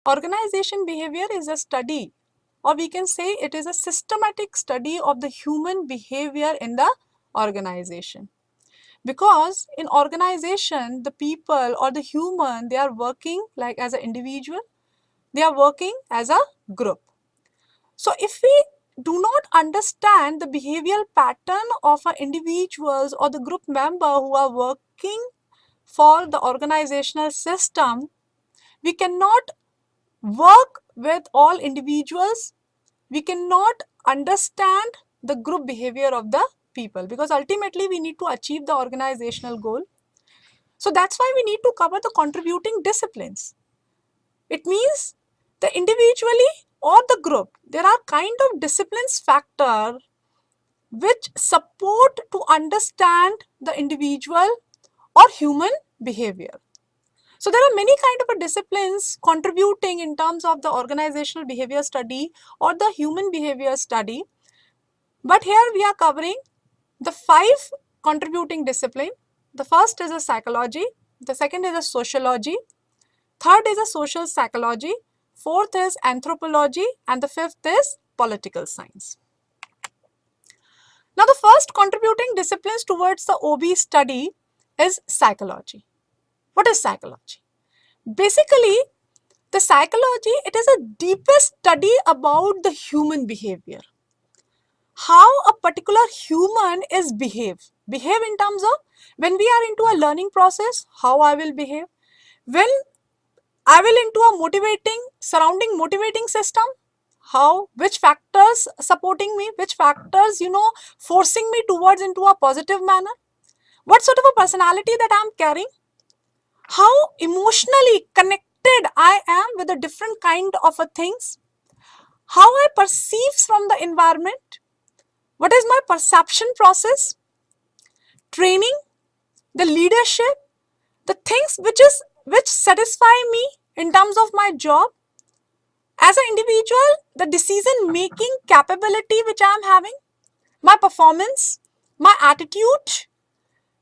organization behavior is a study, or we can say it is a systematic study of the human behavior in the organization. Because in organization, the people or the human, they are working like as an individual, they are working as a group. So if we do not understand the behavioral pattern of our individuals or the group member who are working for the organizational system, we cannot work with all individuals, we cannot understand the group behavior of the people, because ultimately we need to achieve the organizational goal. So that's why we need to cover the contributing disciplines. It means the individually or the group, there are kind of disciplines factor which support to understand the individual or human behavior. So there are many kind of disciplines contributing in terms of the organizational behavior study or the human behavior study. But here we are covering the 5 contributing discipline. The first is a psychology, the second is a sociology, third is a social psychology, fourth is anthropology, and the fifth is political science. Now the first contributing disciplines towards the OB study is psychology. What is psychology? Basically, the psychology, it is a deepest study about the human behavior. How a particular human is behave in terms of when we are into a learning process, how I will behave. When I will into a surrounding motivating system, how, which factors supporting me, which factors, forcing me towards into a positive manner. What sort of a personality that I am carrying, how emotionally connected I am with a different kind of a things, how I perceive from the environment, what is my perception process, training, the leadership, the things which satisfy me in terms of my job. As an individual, the decision making capability which I am having, my performance, my attitude,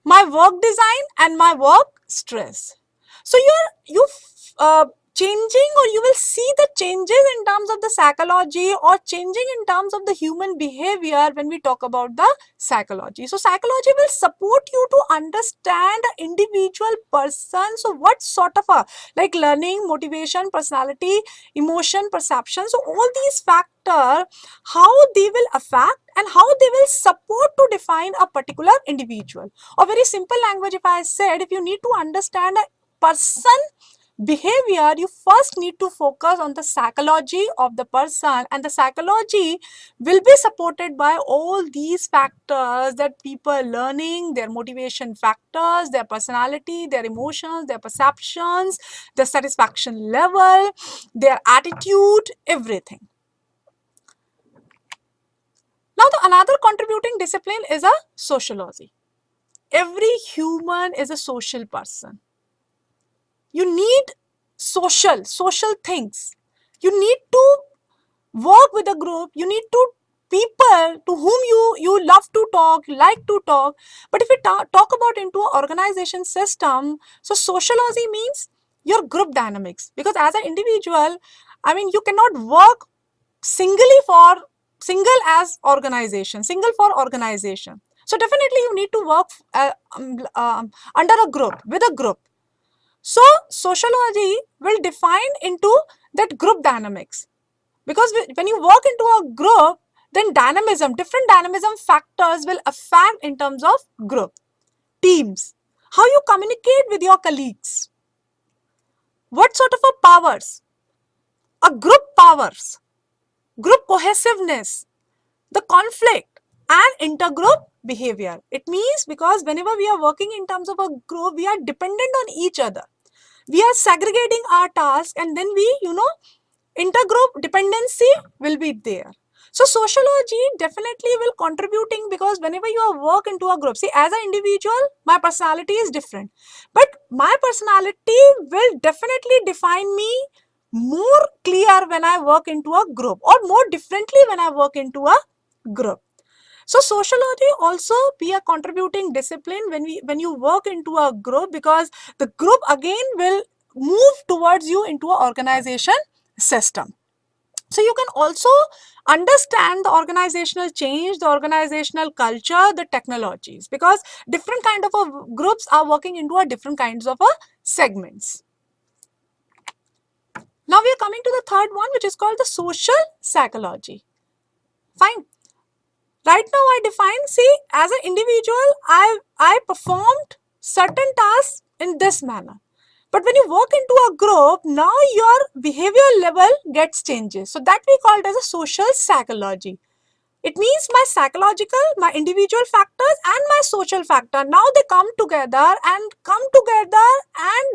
my work design, and my work stress. So you changing, or you will see the changes in terms of the psychology or changing in terms of the human behavior when we talk about the psychology. So psychology will support you to understand an individual person. So what sort of a, like learning, motivation, personality, emotion, perception. So all these factors, how they will affect and how they will support to define a particular individual. Or very simple language, if I said, if you need to understand a person behavior, you first need to focus on the psychology of the person, and the psychology will be supported by all these factors that people learning, their motivation factors, their personality, their emotions, their perceptions, their satisfaction level, their attitude, everything. Now the another contributing discipline is a sociology. Every human is a social person. You need social things. You need to work with a group. You need to people to whom you love to talk, like to talk. But if we talk about into an organization system, so sociology means your group dynamics. Because as an individual, I mean, you cannot work single as organization, single for organization. So definitely you need to work under a group, with a group. So sociology will define into that group dynamics, because when you work into a group, then dynamism, different dynamism factors will affect in terms of group, teams, how you communicate with your colleagues, what sort of a powers, a group powers, group cohesiveness, the conflict and intergroup behavior. It means because whenever we are working in terms of a group, we are dependent on each other. We are segregating our tasks, and then we, intergroup dependency will be there. So sociology definitely will contributing, because whenever you are work into a group, see, as an individual, my personality is different, but my personality will definitely define me more clear when I work into a group, or more differently when I work into a group. So sociology also be a contributing discipline when you work into a group, because the group again will move towards you into an organization system. So you can also understand the organizational change, the organizational culture, the technologies, because different kind of groups are working into a different kinds of segments. Now we are coming to the third one, which is called the social psychology. Fine. Right now I define, see, as an individual, I performed certain tasks in this manner. But when you work into a group, now your behavior level gets changes. So that we call it as a social psychology. It means my psychological, my individual factors and my social factor, now they come together and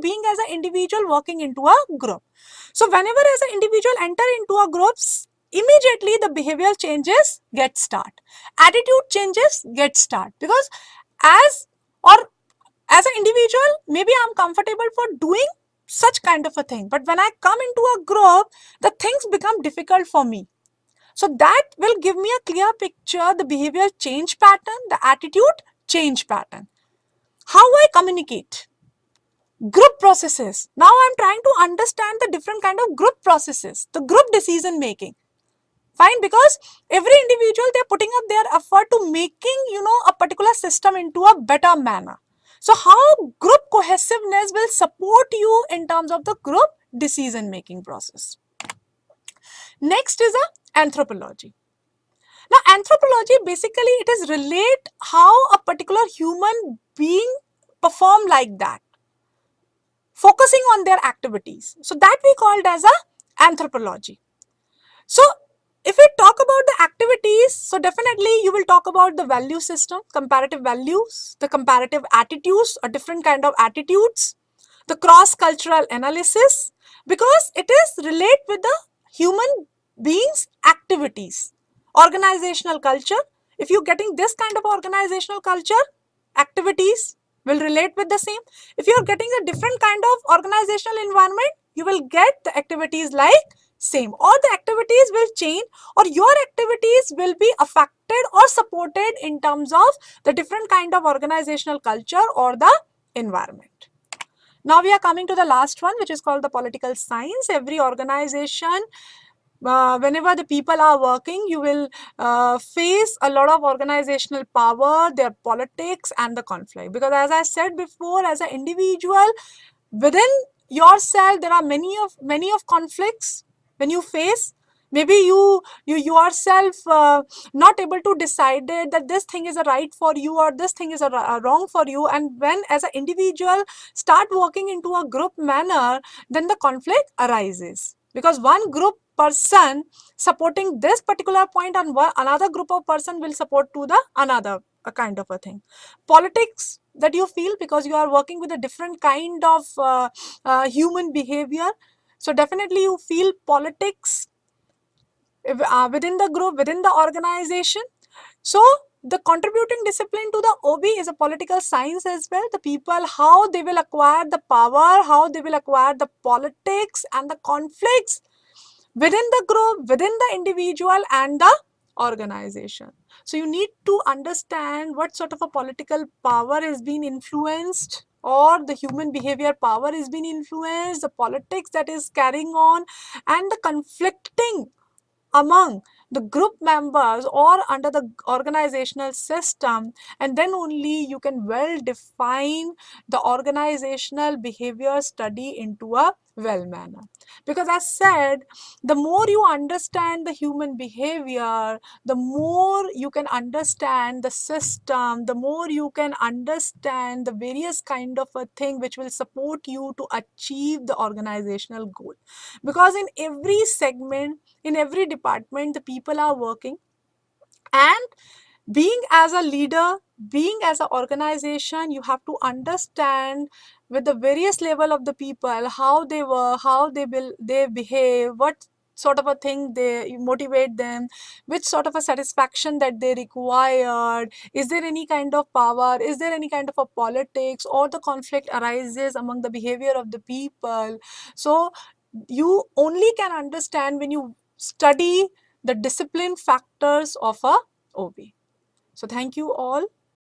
being as an individual working into a group. So whenever as an individual enter into a group, immediately the behavioral changes get start. Attitude changes get start, because as or as an individual, maybe I'm comfortable for doing such kind of a thing. But when I come into a group, the things become difficult for me. So that will give me a clear picture, the behavior change pattern, the attitude change pattern. How I communicate. Group processes. Now I'm trying to understand the different kind of group processes, the group decision making. Fine, because every individual, they're putting up their effort to making, a particular system into a better manner. So how group cohesiveness will support you in terms of the group decision making process. Next is anthropology. Now, anthropology, basically it is relate how a particular human being perform like that, focusing on their activities. So that we called as anthropology. So if we talk about the activities, so definitely you will talk about the value system, comparative values, the comparative attitudes, or different kind of attitudes, the cross-cultural analysis, because it is relate with the human beings' activities. Organizational culture, if you're getting this kind of organizational culture, activities will relate with the same. If you're getting a different kind of organizational environment, you will get the activities like same, or the activities will change, or your activities will be affected or supported in terms of the different kind of organizational culture or the environment. Now we are coming to the last one, which is called the political science. Every organization, whenever the people are working, you will face a lot of organizational power, their politics and the conflict. Because as I said before, as an individual, within yourself, there are many of conflicts when you face. Maybe you yourself not able to decide that this thing is a right for you or this thing is a wrong for you, and when as an individual start working into a group manner, then the conflict arises, because one group person supporting this particular point and another group of person will support to the another a kind of a thing. Politics that you feel because you are working with a different kind of human behavior, so definitely you feel politics within the group, within the organization. So the contributing discipline to the OB is a political science as well. The people, how they will acquire the power, how they will acquire the politics and the conflicts within the group, within the individual and the organization. So you need to understand what sort of a political power is being influenced, or the human behavior power is being influenced, the politics that is carrying on, and the conflicting among the group members or under the organizational system, and then only you can well define the organizational behavior study into a well manner. Because as said, the more you understand the human behavior, the more you can understand the system, the more you can understand the various kind of a thing which will support you to achieve the organizational goal. Because in every segment, in every department, the people are working, and being as a leader, being as an organization, you have to understand with the various level of the people, how they work, how they behave, what sort of a thing they motivate them, which sort of a satisfaction that they required, is there any kind of power, is there any kind of a politics, or the conflict arises among the behavior of the people. So you only can understand when you study the discipline factors of a OB. So thank you all.